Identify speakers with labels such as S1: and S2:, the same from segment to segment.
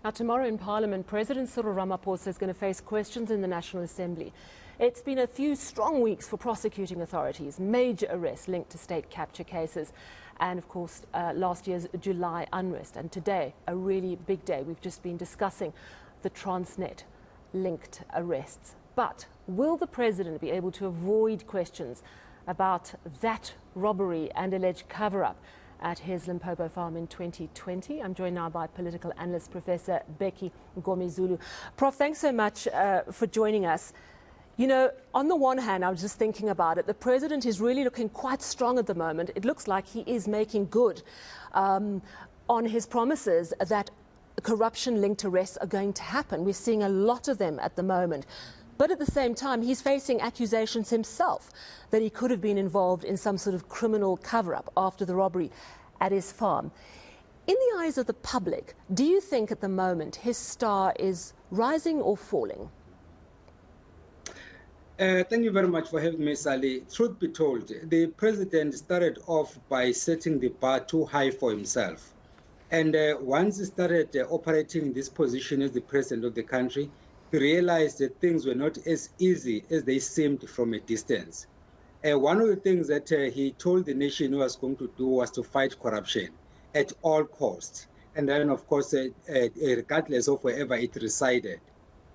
S1: Now, tomorrow in Parliament, President Cyril Ramaphosa is going to face questions in the National Assembly. It's been a few strong weeks for prosecuting authorities, major arrests linked to state capture cases, and of course, last year's July unrest. And today, a really big day. We've just been discussing the Transnet-linked arrests. But will the President be able to avoid questions about that robbery and alleged cover-up at his Limpopo farm in 2020. I'm joined now by political analyst Professor Bheki Mngomezulu. Prof, thanks so much for joining us. You know, on the one hand, I was just thinking about it, the President is really looking quite strong at the moment. It looks like he is making good on his promises that corruption-linked arrests are going to happen. We're seeing a lot of them at the moment. But at the same time, he's facing accusations himself that he could have been involved in some sort of criminal cover-up after the robbery at his farm. In the eyes of the public, do you think at the moment his star is rising or falling?
S2: Thank you very much for having me, Sally. Truth be told, the President started off by setting the bar too high for himself. And once he started operating in this position as the President of the country, he realized that things were not as easy as they seemed from a distance. One of the things that he told the nation he was going to do was to fight corruption at all costs. And then, of course, regardless of wherever it resided.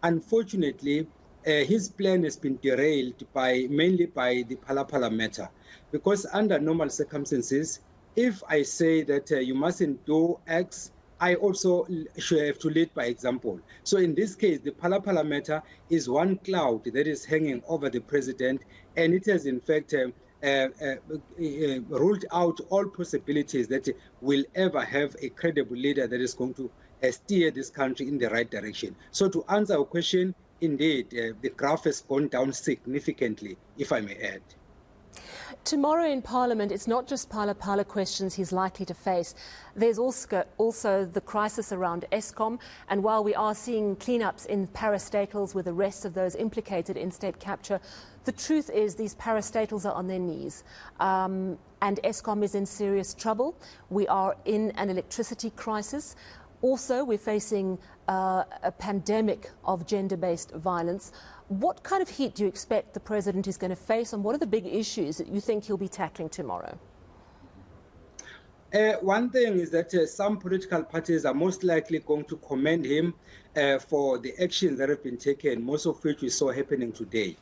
S2: Unfortunately, his plan has been derailed mainly by the Phala matter. Because under normal circumstances, if I say that you mustn't do X, I also should have to lead by example. So in this case, the Phala matter is one cloud that is hanging over the President, and it has in fact ruled out all possibilities that we'll ever have a credible leader that is going to steer this country in the right direction. So to answer your question, indeed, the graph has gone down significantly, if I may add.
S1: Tomorrow in Parliament, it's not just Phala questions he's likely to face. There's also the crisis around Eskom. And while we are seeing cleanups in parastatals with arrests of those implicated in state capture, the truth is these parastatals are on their knees. And Eskom is in serious trouble. We are in an electricity crisis. Also, we're facing a pandemic of gender-based violence. What kind of heat do you expect the President is going to face, and what are the big issues that you think he'll be tackling tomorrow?
S2: One thing is that some political parties are most likely going to commend him for the actions that have been taken, most of which we saw happening today.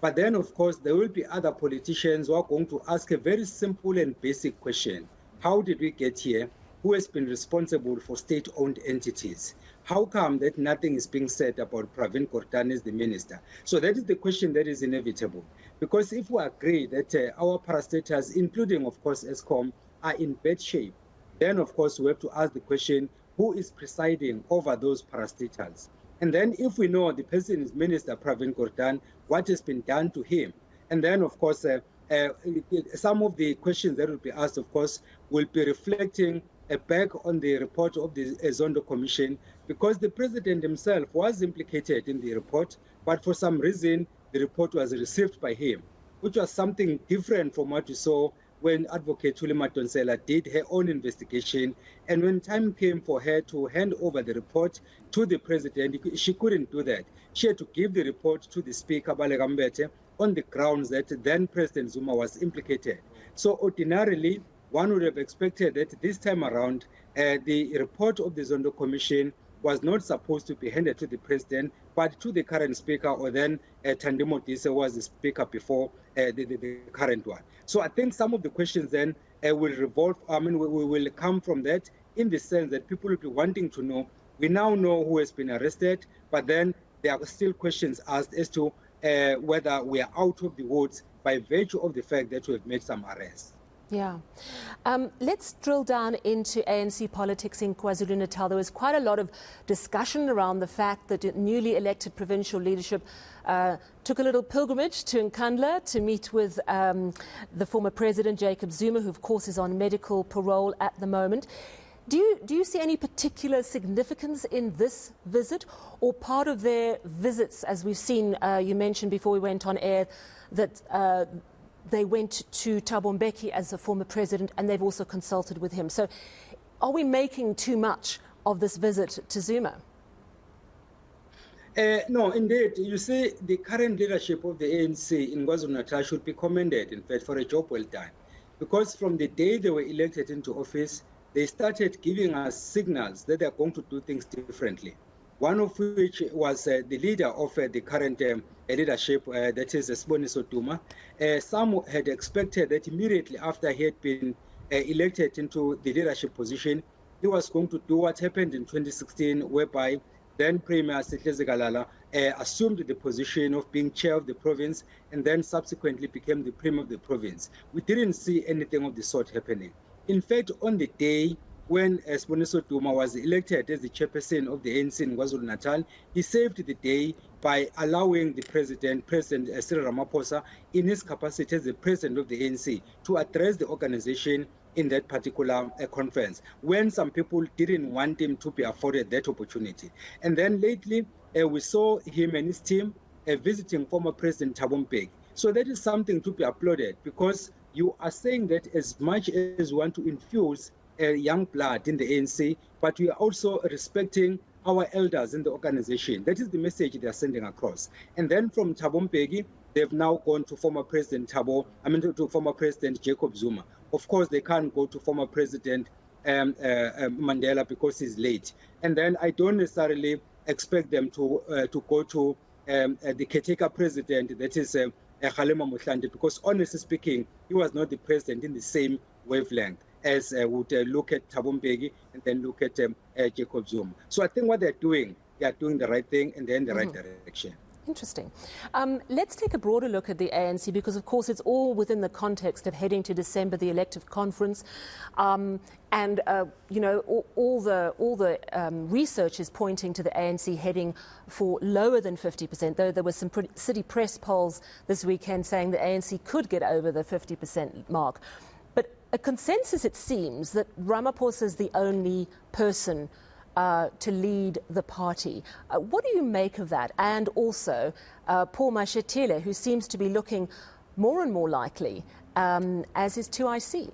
S2: But then, of course, there will be other politicians who are going to ask a very simple and basic question. How did we get here? Who has been responsible for state-owned entities? How come that nothing is being said about Pravin Gordhan as the minister? So that is the question that is inevitable. Because if we agree that our parastatals, including, of course, Eskom, are in bad shape, then, of course, we have to ask the question, who is presiding over those parastatals? And then if we know the person is Minister Pravin Gordhan, what has been done to him? And then, of course, some of the questions that will be asked, of course, will be reflecting back on the report of the Zondo Commission, because the President himself was implicated in the report, but for some reason the report was received by him, which was something different from what we saw when Advocate Thuli Madonsela did her own investigation. And when time came for her to hand over the report to the President, she couldn't do that. She had to give the report to the Speaker, Baleka Mbete, on the grounds that then President Zuma was implicated. So ordinarily, one would have expected that this time around, the report of the Zondo Commission was not supposed to be handed to the President, but to the current Speaker, or then Thandi Modise was the Speaker before the current one. So I think some of the questions then will revolve, will come from that, in the sense that people will be wanting to know. We now know who has been arrested, but then there are still questions asked as to whether we are out of the woods by virtue of the fact that we have made some arrests.
S1: Yeah. Let's drill down into ANC politics in KwaZulu-Natal. There was quite a lot of discussion around the fact that the newly elected provincial leadership took a little pilgrimage to Nkandla to meet with the former president, Jacob Zuma, who of course is on medical parole at the moment. Do you see any particular significance in this visit, or part of their visits, as we've seen, you mentioned before we went on air, that they went to Thabo Mbeki as a former president, and they've also consulted with him. So are we making too much of this visit to Zuma?
S2: No, indeed. You see, the current leadership of the ANC in KwaZulu-Natal should be commended, in fact, for a job well done. Because from the day they were elected into office, they started giving us signals that they're going to do things differently. One of which was the leader of the current leadership, that is Siboniso Zuma. Some had expected that immediately after he had been elected into the leadership position, he was going to do what happened in 2016, whereby then Premier Sihlezi Kalala assumed the position of being chair of the province and then subsequently became the premier of the province. We didn't see anything of the sort happening. In fact, on the day when Siboniso Zuma was elected as the chairperson of the ANC in KwaZulu-Natal, he saved the day by allowing the President Cyril Ramaphosa, in his capacity as the president of the ANC, to address the organization in that particular conference, when some people didn't want him to be afforded that opportunity. And then lately, we saw him and his team visiting former President Thabo Mbeki. So that is something to be applauded, because you are saying that as much as we want to infuse young blood in the ANC, but we are also respecting our elders in the organization. That is the message they are sending across. And then from Thabo Mbeki, they've now gone to former President to former President Jacob Zuma. Of course, they can't go to former President Mandela because he's late. And then I don't necessarily expect them to go to the caretaker president, that is Kgalema Motlanthe, because honestly speaking, he was not the president in the same wavelength as would look at Thabo Mbeki and then look at Jacob Zuma. So I think what they are doing the right thing and they're in the right direction.
S1: Interesting. Let's take a broader look at the ANC, because, of course, it's all within the context of heading to December, the elective conference. You know, all the research is pointing to the ANC heading for lower than 50%, though there were some city press polls this weekend saying the ANC could get over the 50% mark. But a consensus, it seems, that Ramaphosa is the only person to lead the party. What do you make of that? And also Paul Mashatile, who seems to be looking more and more likely as his 2IC.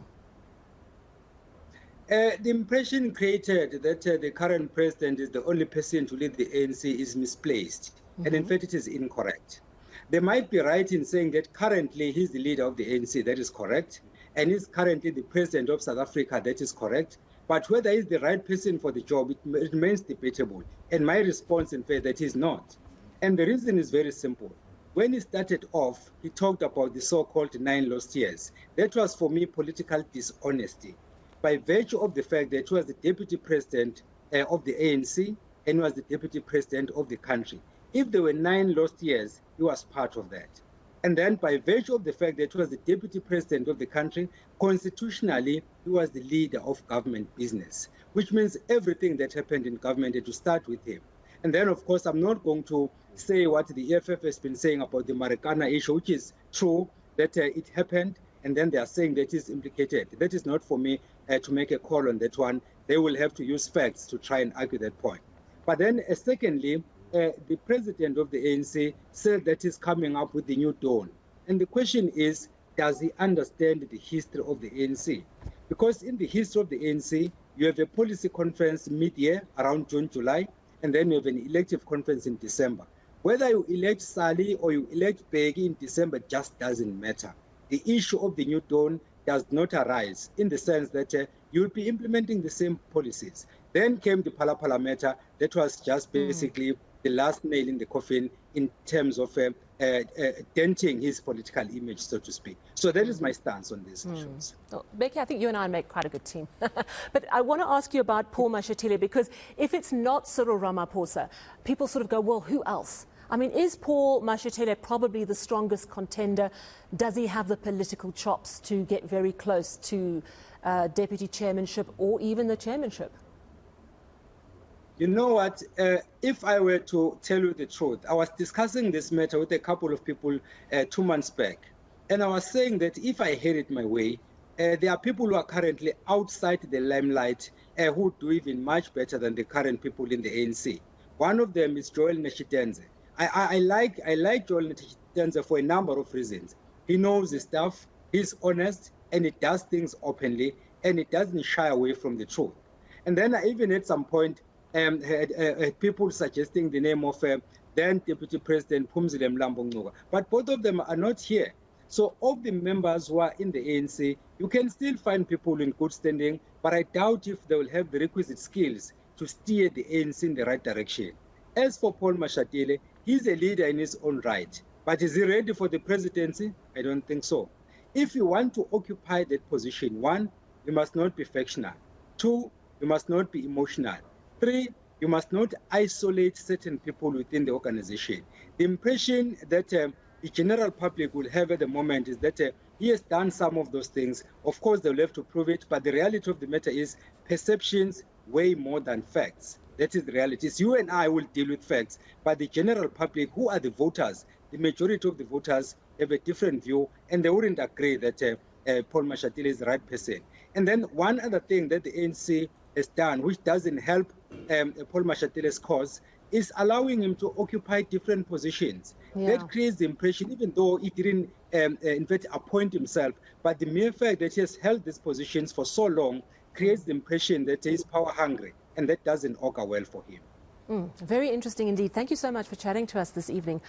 S2: The impression created that the current president is the only person to lead the ANC is misplaced. And in fact, it is incorrect. They might be right in saying that currently he's the leader of the ANC, that is correct. And he's currently the president of South Africa, that is correct. But whether he's the right person for the job, it remains debatable. And my response, in fact, that he's not. And the reason is very simple. When he started off, he talked about the so-called 9 lost years. That was, for me, political dishonesty. By virtue of the fact that he was the deputy president of the ANC and he was the deputy president of the country. If there were 9 lost years, he was part of that. And then by virtue of the fact that he was the deputy president of the country, constitutionally, he was the leader of government business, which means everything that happened in government had to start with him. And then, of course, I'm not going to say what the EFF has been saying about the Marikana issue, which is true, that it happened, and then they are saying that it is implicated. That is not for me to make a call on that one. They will have to use facts to try and argue that point. But then, secondly, the president of the ANC said that he's coming up with the new dawn. And the question is, does he understand the history of the ANC? Because in the history of the ANC, you have a policy conference mid-year, around June, July, and then you have an elective conference in December. Whether you elect Sali or you elect Begi in December just doesn't matter. The issue of the new dawn does not arise in the sense that you'll be implementing the same policies. Then came the Phala matter. That was just basically the last nail in the coffin in terms of denting his political image, so to speak. So that is my stance on these issues.
S1: Oh, Becky, I think you and I make quite a good team. But I want to ask you about Paul Mashatile, because if it's not Cyril Ramaphosa, people sort of go, well, who else? I mean, is Paul Mashatile probably the strongest contender? Does he have the political chops to get very close to deputy chairmanship or even the chairmanship?
S2: You know what, if I were to tell you the truth, I was discussing this matter with a couple of people 2 months back. And I was saying that if I had it my way, there are people who are currently outside the limelight who do even much better than the current people in the ANC. One of them is Joel Neshitenze. I like Joel Neshitenze for a number of reasons. He knows his stuff, he's honest, and he does things openly, and he doesn't shy away from the truth. And then I even at some point had people suggesting the name of then Deputy President Phumzile Mlambo Ngcuka. But both of them are not here. So of the members who are in the ANC, you can still find people in good standing, but I doubt if they will have the requisite skills to steer the ANC in the right direction. As for Paul Mashatile, he's a leader in his own right. But is he ready for the presidency? I don't think so. If you want to occupy that position, 1, you must not be factional. 2, you must not be emotional. 3, you must not isolate certain people within the organization. The impression that the general public will have at the moment is that he has done some of those things. Of course, they'll have to prove it, but the reality of the matter is perceptions weigh more than facts. That is the reality. It's you and I will deal with facts, but the general public, who are the voters, the majority of the voters have a different view, and they wouldn't agree that Paul Mashatile is the right person. And then one other thing that the ANC has done, which doesn't help Paul Mashatile's cause, is allowing him to occupy different positions. Yeah. That creates the impression, even though he didn't, in fact, appoint himself, but the mere fact that he has held these positions for so long creates the impression that he is power hungry, and that doesn't augur well for him.
S1: Very interesting indeed. Thank you so much for chatting to us this evening.